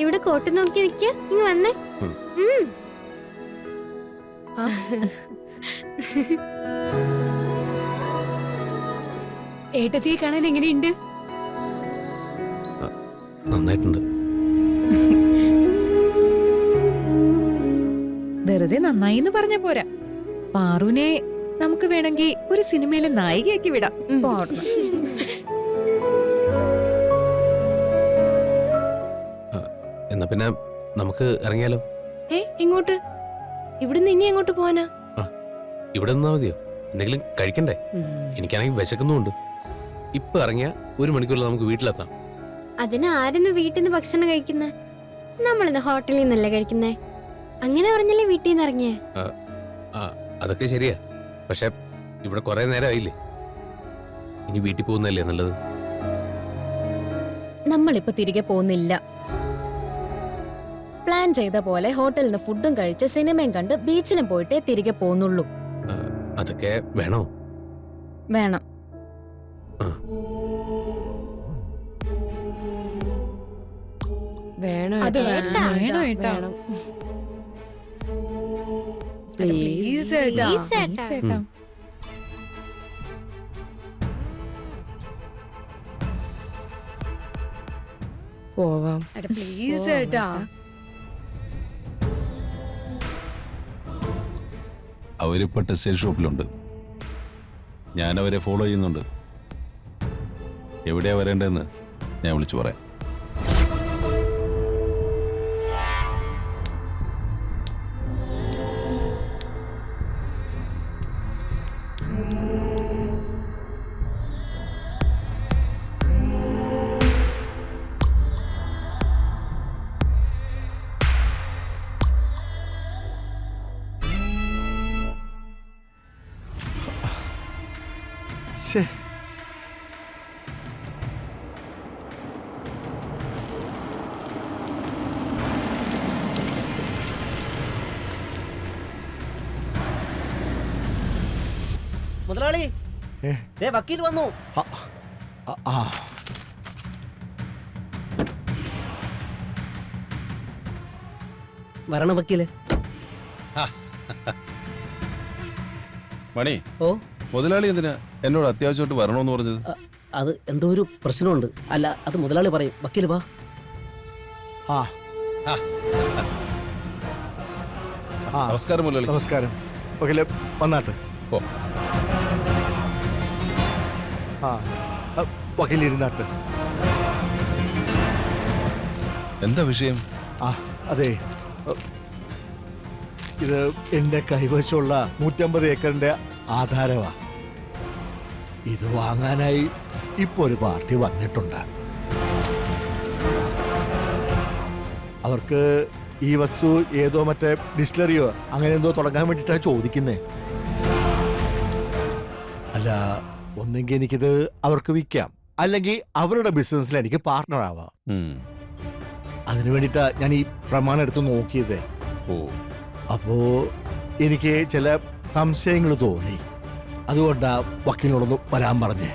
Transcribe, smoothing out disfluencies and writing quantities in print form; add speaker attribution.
Speaker 1: ഇവിടെ കോട്ട് നോക്കി നിക്ക, ഇങ്ങ് വന്നേ.
Speaker 2: ഏട്ടത്തിയെ കാണാൻ എങ്ങനെയുണ്ട്?
Speaker 3: നന്നായിട്ടുണ്ട്.
Speaker 4: വെറുതെ നന്നായി എന്ന് പറഞ്ഞ പോരാ, പാറുവിനെ നമുക്ക് വേണമെങ്കിൽ ഒരു സിനിമയിലെ നായികയാക്കി വിടാം.
Speaker 3: എന്നാ പിന്നെ നമുക്ക് ഇറങ്ങിയാലോ?
Speaker 2: ഇങ്ങോട്ട്? ഇവിടുന്ന് ഇനി എങ്ങോട്ട് പോവാനാ?
Speaker 3: ഇവിടെ നിന്നാ മതിയോ? എന്തെങ്കിലും കഴിക്കണ്ടേ? എനിക്കാണെങ്കിൽ വിശക്കുന്നുണ്ട്. ഇപ്പൊ ഇറങ്ങിയ 1 മണിക്കൂറിൽ നമുക്ക് വീട്ടിലെത്താം.
Speaker 1: അതിന് ആരെന്ന് വീട്ടിൽ നിന്ന് ഭക്ഷണം കഴിക്കുന്നേ? നമ്മളിന്ന് ഹോട്ടലിൽ നിന്നല്ലേ കഴിക്കുന്നേ. അങ്ങനെ പറഞ്ഞല്ലേ വീട്ടിൽ നിന്ന് ഇറങ്ങിയേ.
Speaker 3: അതൊക്കെ ശരിയാ, പക്ഷെ ഇവിടെ കുറെ നേരം ആയില്ലേ. ഇനി വീട്ടിൽ പോകുന്നല്ലേ നല്ലത്.
Speaker 2: നമ്മളിപ്പോ തിരികെ പോകുന്നില്ല. പ്ലാൻ ചെയ്ത പോലെ ഹോട്ടലിൽ നിന്ന് ഫുഡും കഴിച്ച് സിനിമയും കണ്ട് ബീച്ചിലും പോയിട്ടേ തിരികെ പോകുന്നുള്ളൂ.
Speaker 3: അതൊക്കെ വേണോ?
Speaker 2: വേണം.
Speaker 4: വേണം ഏട്ടാ. പ്ലീസ് ഏട്ടാ. പോവാം പ്ലീസ് ഏട്ടാ.
Speaker 5: അവരിപ്പോൾ ടെക്സ്റ്റൈൽ ഷോപ്പിലുണ്ട്. ഞാൻ അവരെ ഫോളോ ചെയ്യുന്നുണ്ട്. എവിടെയാ വരേണ്ടതെന്ന് ഞാൻ വിളിച്ചു പറയാം.
Speaker 6: മുതലാളി, വക്കീൽ വന്നു. വരണ വക്കീല്.
Speaker 5: മണി,
Speaker 6: ഓ
Speaker 5: മുതലാളി എന്തിനാ എന്നോട് അത്യാവശ്യമായിട്ട് വരണമെന്ന് പറഞ്ഞത്?
Speaker 6: അത് എന്തോ ഒരു പ്രശ്നമുണ്ട്. അല്ല, അത് മുതലാളി പറയും. വക്കീല് വാ.
Speaker 5: നമസ്കാരം മുതലാളി.
Speaker 7: നമസ്കാരം. വക്കീലെ വന്നാട്ട്.
Speaker 5: ഓ,
Speaker 7: വക്കീലിരുന്നാട്ട്.
Speaker 5: എന്താ വിഷയം?
Speaker 7: അതെ, ഇത് എന്റെ കൈവശമുള്ള 150 ഏക്കറിന്റെ ആധാരമാ. ഇത് വാങ്ങാനായി ഇപ്പൊ ഒരു പാർട്ടി വന്നിട്ടുണ്ട്. അവർക്ക് ഈ വസ്തു ഏതോ മറ്റേ ഡിസ്റ്റിലറിയോ അങ്ങനെ എന്തോ തുടങ്ങാൻ വേണ്ടിട്ടാ ചോദിക്കുന്നേ. അല്ല, ഒന്നെങ്കിൽ എനിക്കിത് അവർക്ക് വിൽക്കാം, അല്ലെങ്കിൽ അവരുടെ ബിസിനസ്സിൽ എനിക്ക് പാർട്ട്ണർ ആവാം. അതിനു വേണ്ടിട്ടാ ഞാൻ ഈ പ്രമാണം എടുത്ത് നോക്കിയത്. അപ്പോ എനിക്ക് ചില സംശയങ്ങൾ തോന്നി. അതുകൊണ്ടാ വക്കീലിനോടൊന്ന് വരാൻ പറഞ്ഞേ.